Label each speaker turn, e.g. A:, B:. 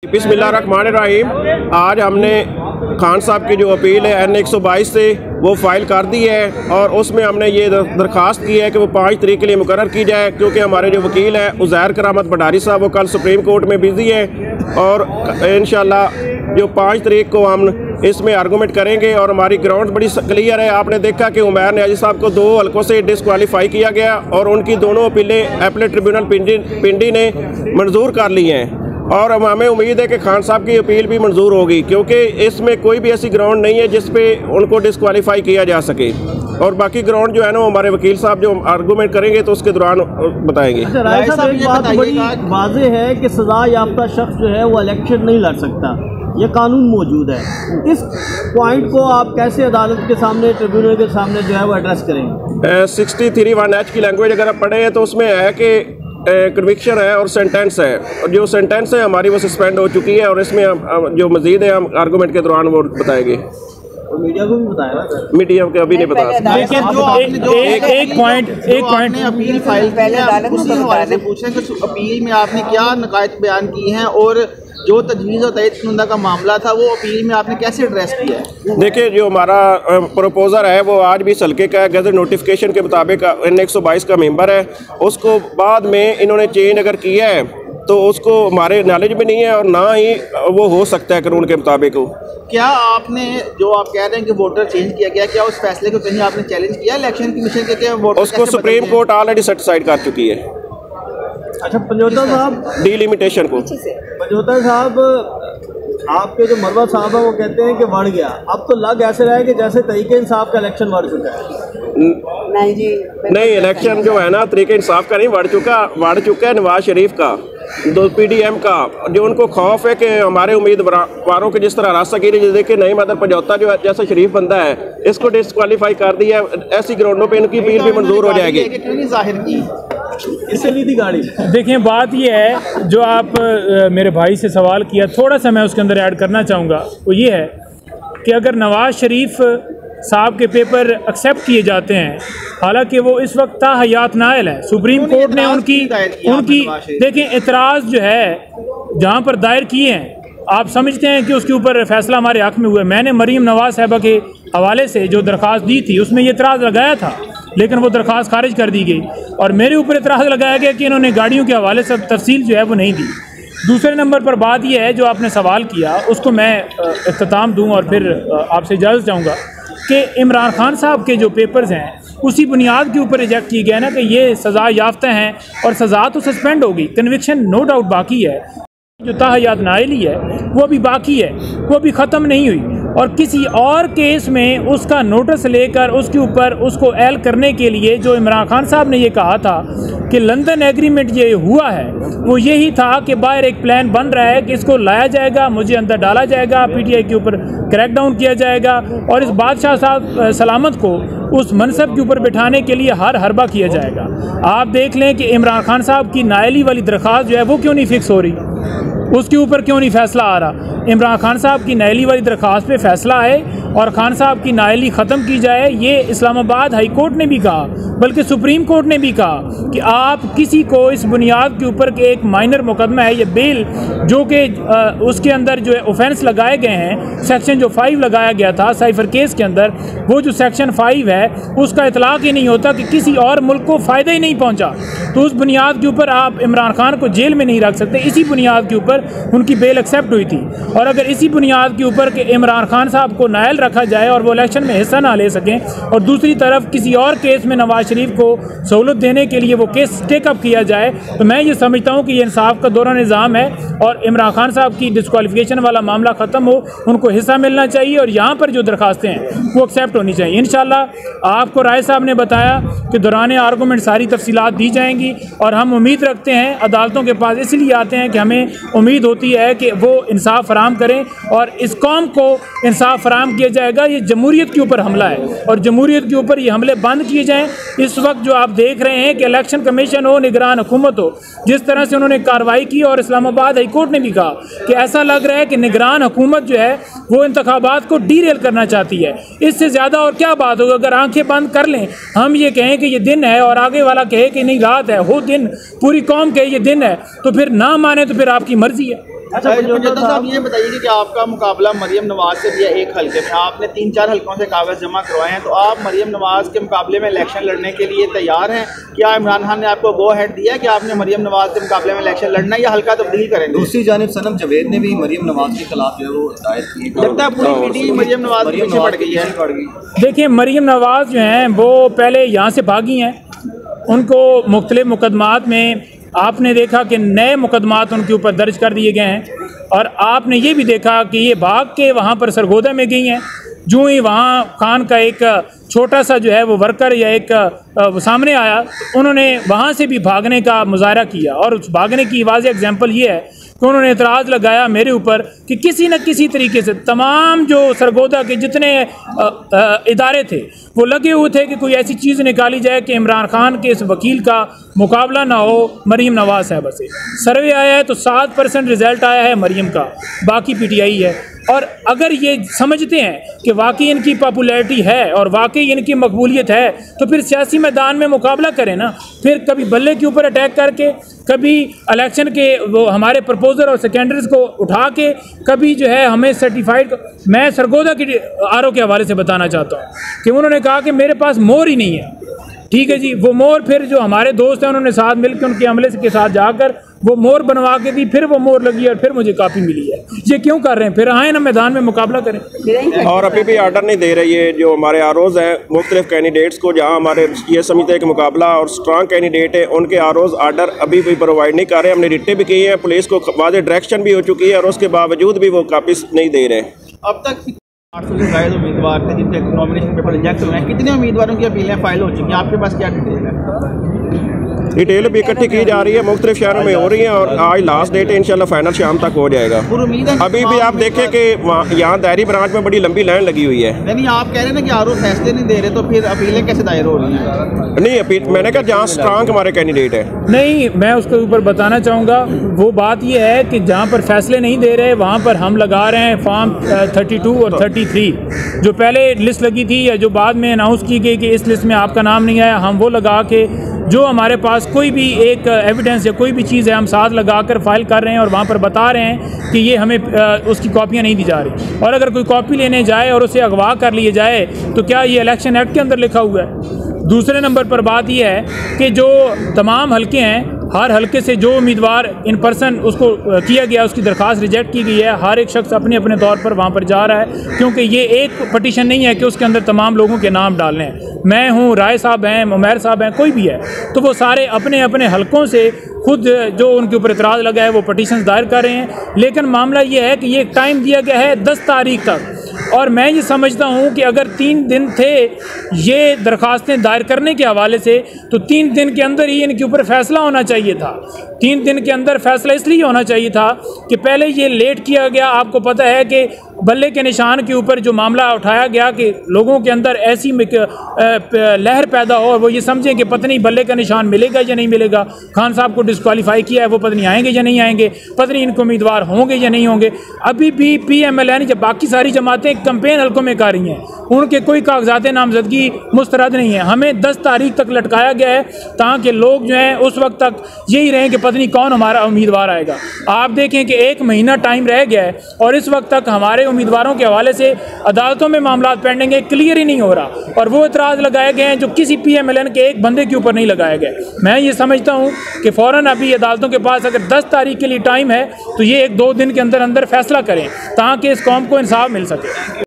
A: बिस्मिल्लाहिर्रहमानिर्रहीम। आज हमने खान साहब की जो अपील है N122 से वो फ़ाइल कर दी है और उसमें हमने ये दरख्वास्त की है कि वो 5 तारीख के लिए मुकर्रर की जाए, क्योंकि हमारे जो वकील हैं उज़ैर करामत भंडारी साहब वो कल सुप्रीम कोर्ट में बिज़ी है और इंशाल्लाह जो 5 तारीख को हम इसमें आर्गूमेंट करेंगे। और हमारी ग्राउंड बड़ी क्लियर है। आपने देखा कि उमैर न्याजी साहब को 2 हल्कों से डिसक्वालीफाई किया गया और उनकी दोनों अपीलें अपीलेट ट्रिब्यूनल पिंडी ने मंजूर कर ली हैं और हमें उम्मीद है कि खान साहब की अपील भी मंजूर होगी, क्योंकि इसमें कोई भी ऐसी ग्राउंड नहीं है जिस पे उनको डिसक्वालीफाई किया जा सके। और बाकी ग्राउंड जो है ना हमारे वकील साहब जो आर्गूमेंट करेंगे तो उसके दौरान बताएंगे।
B: अच्छा, राय साहब एक बात बड़ी वाज़ेह है कि सजा याफ्ता शख्स जो है वो इलेक्शन नहीं लड़ सकता, ये कानून मौजूद है। इस पॉइंट को आप कैसे अदालत के सामने, ट्रिब्यूनल के सामने जो है वो एड्रेस करेंगे? 63(1)H की लैंग्वेज अगर आप पढ़े हैं तो उसमें है कि कन्विक्शन है और सेंटेंस है, और जो सेंटेंस है हमारी वो सस्पेंड हो चुकी है और इसमें जो मजीद है हम आर्गूमेंट के दौरान वो बताएंगे। तो मीडिया को भी बताया,
A: मीडिया को अभी नहीं बता सकते।
C: एक पॉइंट
D: अपील फाइल उसी हवाले से पूछें कि अपील में आपने क्या नकायत बयान की हैं और जो तजवीज़ और तहरीर शुदा का मामला था वो अपील में आपने कैसे एड्रेस किया है? देखिए,
A: जो हमारा प्रपोजर है वो आज भी इस हल्के का गज़ट नोटिफिकेशन के मुताबिक N122 का मेंबर है। उसको बाद में इन्होंने चेंज अगर किया है तो उसको हमारे नॉलेज में नहीं है और ना ही वो हो सकता है कानून के मुताबिक।
D: क्या आपने जो आप कह रहे हैं कि वोटर चेंज किया गया, क्या उस फैसले को कहीं आपने चैलेंज किया इलेक्शन कमीशन के? क्या वोटर
A: उसको सुप्रीम कोर्ट ऑलरेडी सेटिस्फाइड कर चुकी है।
B: अच्छा, पंजोता साहब
A: डिलिमिटेशन को,
B: पंजोता साहब आपके जो मरवा साहब है वो कहते हैं कि बढ़ गया। अब तो लग ऐसे रहा है कि जैसे तरीके इंसाफ का इलेक्शन बढ़ चुका है।
D: नहीं जी,
A: नहीं, इलेक्शन जो है ना तरीके इंसाफ का नहीं बढ़ चुका है नवाज शरीफ का, PDM का। जो उनको खौफ है कि हमारे उम्मीदवारों के जिस तरह रास्तागिरी देखिए, नहीं मदर पंजौता जो जैसा शरीफ बंदा है इसको डिस्क्वालीफाई कर दिया, ऐसी ग्राउंडों पे इनकी अपील भी मंजूर हो जाएगी।
D: जाहिर की
B: इससे ली थी गाड़ी।
C: देखिए, बात ये है जो आप मेरे भाई से सवाल किया, थोड़ा सा मैं उसके अंदर ऐड करना चाहूँगा। वो ये है कि अगर नवाज शरीफ साहब के पेपर एक्सेप्ट किए जाते हैं, हालांकि वो इस वक्त ताहयात नायल है, सुप्रीम कोर्ट ने उनकी देखिए एतराज़ जो है जहाँ पर दायर किए हैं, आप समझते हैं कि उसके ऊपर फैसला हमारे हक़ में हुआ है। मैंने मरीम नवाज साहबा के हवाले से जो दरख्वास्त दी थी उसमें ये एतराज़ लगाया था, लेकिन वो दरख्वास्त खारिज कर दी गई और मेरे ऊपर एतराज़ लगाया गया कि इन्होंने गाड़ियों के हवाले से तफसील जो है वो नहीं दी। दूसरे नंबर पर बात यह है जो आपने सवाल किया उसको मैं इख्तिताम दूँ और फिर आपसे इजाज़त चाहूँगा कि इमरान खान साहब के जो पेपर्स हैं उसी बुनियाद के ऊपर रिजेक्ट किया गया ना कि ये सज़ा याफ्ता हैं और सज़ा तो सस्पेंड होगी, कन्विक्शन नो डाउट बाकी है, जो ताहयात नाइली है वो अभी बाकी है, वो अभी ख़त्म नहीं हुई और किसी और केस में उसका नोटिस लेकर उसके ऊपर उसको एल करने के लिए जो इमरान खान साहब ने ये कहा था कि लंदन एग्रीमेंट ये हुआ है, वो यही था कि बाहर एक प्लान बन रहा है कि इसको लाया जाएगा, मुझे अंदर डाला जाएगा, PTI के ऊपर क्रैकडाउन किया जाएगा और इस बादशाह साहब सलामत को उस मनसब के ऊपर बिठाने के लिए हर हरबा किया जाएगा। आप देख लें कि इमरान खान साहब की नायली वाली दरख्वास्त जो है वो क्यों नहीं फिक्स हो रही, उसके ऊपर क्यों नहीं फैसला आ रहा। इमरान खान साहब की नायली वाली दरख्वास्त पे फैसला आए और खान साहब की नायली ख़त्म की जाए, ये इस्लामाबाद हाई कोर्ट ने भी कहा, बल्कि सुप्रीम कोर्ट ने भी कहा कि आप किसी को इस बुनियाद के ऊपर कि एक माइनर मुकदमा है, ये बेल जो कि उसके अंदर जो है ऑफेंस लगाए गए हैं, सेक्शन जो 5 लगाया गया था साइफर केस के अंदर, वो जो सेक्शन 5 है उसका इतलाक़ ही नहीं होता कि किसी और मुल्क को फ़ायदा ही नहीं पहुँचा, तो उस बुनियाद के ऊपर आप इमरान खान को जेल में नहीं रख सकते। इसी बुनियाद के ऊपर उनकी बेल एक्सेप्ट हुई थी और अगर इसी बुनियाद के ऊपर कि इमरान खान साहब को नायल रखा जाए और वो इलेक्शन में हिस्सा ना ले सकें और दूसरी तरफ किसी और केस में नवाज शरीफ को सहूलत देने के लिए वो केस टेकअप किया जाए, तो मैं ये समझता हूँ कि ये इंसाफ का दौरान निज़ाम है और इमरान खान साहब की डिस्क्वालिफिकेशन वाला मामला ख़त्म हो, उनको हिस्सा मिलना चाहिए और यहाँ पर जो दरखास्तें हैं वो एक्सेप्ट होनी चाहिए। इंशाल्लाह आपको राय साहब ने बताया कि दौरान आर्गूमेंट सारी तफसीलात दी जाएंगी और हम उम्मीद रखते हैं, अदालतों के पास इसलिए आते हैं कि हमें उम्मीद होती है कि वो इंसाफ फराम करें और इस कौम को इंसाफ फराम किया जाएगा। ये जमहूरियत के ऊपर हमला है और जमहूरियत के ऊपर ये हमले बंद किए जाएँ। इस वक्त जो आप देख रहे हैं कि इलेक्शन कमीशन हो, निगरान हुकूमत हो, जिस तरह से उन्होंने कार्रवाई की और इस्लामाबाद हाई कोर्ट ने भी कहा कि ऐसा लग रहा है कि निगरान हुकूमत जो है वो इंतखाबात को डीरेल करना चाहती है। इससे ज़्यादा और क्या बात होगी अगर आंखें बंद कर लें, हम ये कहें कि ये दिन है और आगे वाला कहे कि नहीं रात है, हो दिन, पूरी कौम कहे ये दिन है, तो फिर ना माने तो फिर आपकी मर्जी है।
B: अच्छा
D: साहब ये बताइए कि आपका मुकाबला मरियम नवाज से भी है एक हल्के में, आपने 3-4 हल्कों से कागज जमा करवाए हैं, तो आप मरियम नवाज के मुकाबले में इलेक्शन लड़ने के लिए तैयार हैं? क्या इमरान खान ने आपको गो हेड दिया कि आपने मरियम नवाज के मुकाबले में इलेक्शन लड़ना है या हल्का तब्दील करेंगे?
B: दूसरी जानिब सनम जवेद ने भी मरियम नवाज के खिलाफ जो है वो दायर की,
D: लगता है पूरी मीडिया मरियम नवाज के पीछे पड़ गई है।
C: देखिए, मरियम नवाज जो हैं वो पहले यहाँ से भागी हैं, उनको मुख्तलिफ मुकदमात में आपने देखा कि नए मुकदमात उनके ऊपर दर्ज कर दिए गए हैं, और आपने ये भी देखा कि ये भाग के वहाँ पर सरगोदा में गई हैं। जो ही वहाँ खान का एक छोटा सा जो है वो वर्कर या एक सामने आया, तो उन्होंने वहाँ से भी भागने का मुजाहरा किया, और उस भागने की वाज़ेह एग्जाम्पल ये है कि उन्होंने एतराज़ लगाया मेरे ऊपर कि किसी न किसी तरीके से तमाम जो सरगोदा के जितने इदारे थे वो लगे हुए थे कि कोई ऐसी चीज़ निकाली जाए कि इमरान खान के इस वकील का मुकाबला ना हो मरीम नवाज साहब से। सर्वे आया है तो 7% रिज़ल्ट आया है मरीम का, बाकी PTI है। और अगर ये समझते हैं कि वाकई इनकी पॉपुलैरिटी है और वाकई इनकी मकबूलियत है, तो फिर सियासी मैदान में मुकाबला करें ना। फिर कभी बल्ले के ऊपर अटैक करके, कभी इलेक्शन के वो हमारे प्रपोजर और सेकेंडरीज को उठा के, कभी जो है हमें सर्टिफाइड। मैं सरगोदा की RO के हवाले से बताना चाहता हूँ कि उन्होंने कहा कि मेरे पास मोर ही नहीं है। ठीक है जी, वो मोर फिर जो हमारे दोस्त हैं उन्होंने साथ मिलकर उनके अमले के साथ जाकर वो मोर बनवा के दी, फिर वो मोर लगी और फिर मुझे कापी मिली है। ये क्यों कर रहे हैं? फिर आए ना मैदान में मुकाबला करें।
A: और अभी भी आर्डर नहीं दे रही है जो हमारे ROs हैं मुख्तलिफ कैंडिडेट्स को, जहाँ हमारे ये समझते हैं कि मुकाबला और स्ट्रांग कैंडिडेट है, उनके ROs आर्डर अभी भी प्रोवाइड नहीं कर रहे। हमने रिटें भी की हैं, पुलिस को वाज़ेह डायरेक्शन भी हो चुकी है, और उसके बावजूद भी वो कापी नहीं दे रहे।
D: अब तक 800 से ज़्यादा उम्मीदवार थे जिनके नॉमिनेशन पेपर रिजेक्ट हुए हैं, कितने उम्मीदवारों की अपीलें फाइल हो चुकी हैं? आपके पास क्या डिटेल है?
A: डिटेल भी इकट्ठी की जा रही है, मुख्तलिफ शहरों में हो रही है, और आज लास्ट डेट है, इंशाल्लाह फाइनल शाम तक हो जाएगा। अभी भी आप देखें कि यहाँ दायरी ब्रांच में बड़ी लंबी लाइन लगी हुई है।
D: नहीं, आप कह रहे हैं ना कि RO फैसले नहीं दे रहे, तो फिर अपीलें कैसे दायर हो रही हैं?
A: नहीं, अपील मैंने कहा जहाँ स्ट्रांग हमारे कैंडिडेट है।
C: नहीं, मैं उसके ऊपर बताना चाहूँगा, वो बात ये है कि जहाँ पर फैसले नहीं दे रहे वहाँ पर हम लगा रहे हैं फॉर्म 32 और 33, जो पहले लिस्ट लगी थी या जो बाद में अनाउंस की गई कि इस लिस्ट में आपका नाम नहीं आया, हम वो लगा के जो हमारे पास कोई भी एक एविडेंस या कोई भी चीज़ है हम साथ लगा कर फाइल कर रहे हैं, और वहाँ पर बता रहे हैं कि ये हमें उसकी कॉपियाँ नहीं दी जा रही। और अगर कोई कॉपी लेने जाए और उसे अगवा कर लिए जाए तो क्या ये इलेक्शन एक्ट के अंदर लिखा हुआ है? दूसरे नंबर पर बात यह है कि जो तमाम हल्के हैं, हर हल्के से जो उम्मीदवार इन पर्सन उसको किया गया, उसकी दरख्वास्त रिजेक्ट की गई है। हर एक शख्स अपने अपने तौर पर वहाँ पर जा रहा है, क्योंकि ये एक पटिशन नहीं है कि उसके अंदर तमाम लोगों के नाम डालने हैं। मैं हूँ, राय साहब हैं, उमैर साहब हैं, कोई भी है, तो वो सारे अपने अपने हल्कों से खुद जो उनके ऊपर इतराज़ लगा है वो पटिशन दायर कर रहे हैं। लेकिन मामला ये है कि ये टाइम दिया गया है 10 तारीख तक, और मैं ये समझता हूँ कि अगर 3 दिन थे ये दरख्वास्तें दायर करने के हवाले से, तो 3 दिन के अंदर ही इनके ऊपर फैसला होना चाहिए था। 3 दिन के अंदर फैसला इसलिए होना चाहिए था कि पहले ये लेट किया गया। आपको पता है कि बल्ले के निशान के ऊपर जो मामला उठाया गया कि लोगों के अंदर ऐसी लहर पैदा हो और वो ये समझें कि पता नहीं बल्ले का निशान मिलेगा या नहीं मिलेगा, खान साहब को डिस्क्वालीफाई किया है, वो पता नहीं आएंगे या नहीं आएंगे, पता नहीं इनको उम्मीदवार होंगे या नहीं होंगे। अभी भी PMLN जब बाकी सारी जमातें कैंपेन हल्कों में कर रही हैं, उनके कोई कागजात नामजदगी मुस्तरद नहीं है। हमें 10 तारीख तक लटकाया गया है ताकि लोग जो हैं उस वक्त तक यही रहें कि पता नहीं कौन हमारा उम्मीदवार आएगा। आप देखें कि 1 महीना टाइम रह गया है और इस वक्त तक हमारे उम्मीदवारों के हवाले से अदालतों में मामला पेंडिंग है, क्लियर ही नहीं हो रहा, और वो इतराज़ लगाए गए हैं जो किसी PMLN के एक बंदे के ऊपर नहीं लगाए गए। मैं ये समझता हूँ कि फ़ौरन अभी अदालतों के पास अगर 10 तारीख के लिए टाइम है तो ये 1-2 दिन के अंदर अंदर फैसला करें ताकि इस कौम को इंसाफ मिल सके।